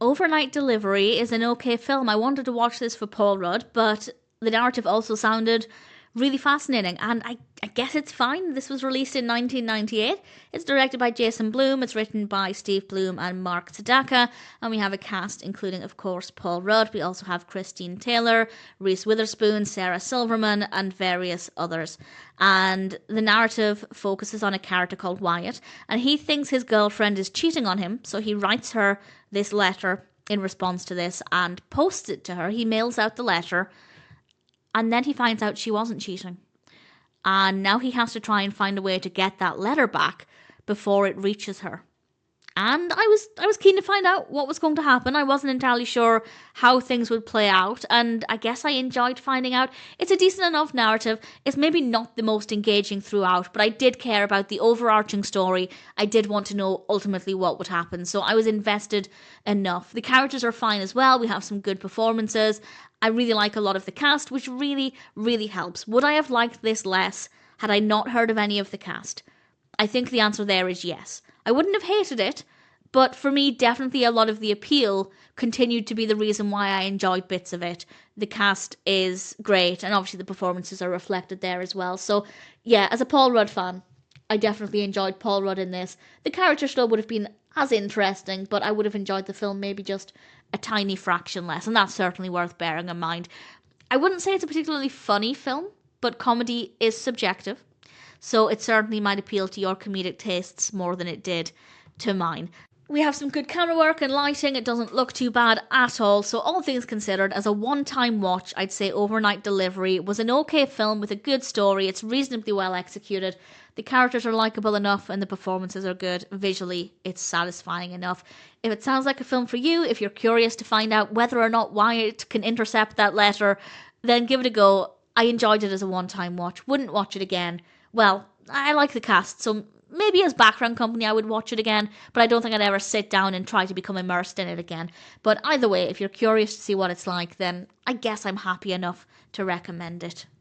Overnight Delivery is an okay film. I wanted to watch this for Paul Rudd, but the narrative also sounded really fascinating, and I guess it's fine. This was released in 1998. It's directed by Jason Blum, it's written by Steve Blum and Marc Sedaka, and we have a cast including, of course, Paul Rudd. We also have Christine Taylor, Reese Witherspoon, Sarah Silverman, and various others. And the narrative focuses on a character called Wyatt, and he thinks his girlfriend is cheating on him, so he writes her this letter in response to this and posts it to her. He mails out the letter, and then he finds out she wasn't cheating. And now he has to try and find a way to get that letter back before it reaches her. And I was keen to find out what was going to happen. I wasn't entirely sure how things would play out, and I guess I enjoyed finding out. It's a decent enough narrative. It's maybe not the most engaging throughout, but I did care about the overarching story. I did want to know ultimately what would happen, so I was invested enough. The characters are fine as well. We have some good performances. I really like a lot of the cast, which really, really helps. Would I have liked this less had I not heard of any of the cast? I think the answer there is yes. I wouldn't have hated it, but for me, definitely a lot of the appeal continued to be the reason why I enjoyed bits of it. The cast is great, and obviously the performances are reflected there as well. So, yeah, as a Paul Rudd fan, I definitely enjoyed Paul Rudd in this. The character still would have been as interesting, but I would have enjoyed the film maybe just a tiny fraction less, and that's certainly worth bearing in mind. I wouldn't say it's a particularly funny film, but comedy is subjective, so it certainly might appeal to your comedic tastes more than it did to mine. We have some good camera work and lighting. It doesn't look too bad at all. So all things considered, as a one-time watch, I'd say Overnight Delivery was an okay film with a good story. It's reasonably well executed. The characters are likeable enough and the performances are good. Visually, it's satisfying enough. If it sounds like a film for you, if you're curious to find out whether or not Wyatt can intercept that letter, then give it a go. I enjoyed it as a one-time watch. Wouldn't watch it again. Well, I like the cast, so maybe as background company I would watch it again, but I don't think I'd ever sit down and try to become immersed in it again. But either way, if you're curious to see what it's like, then I guess I'm happy enough to recommend it.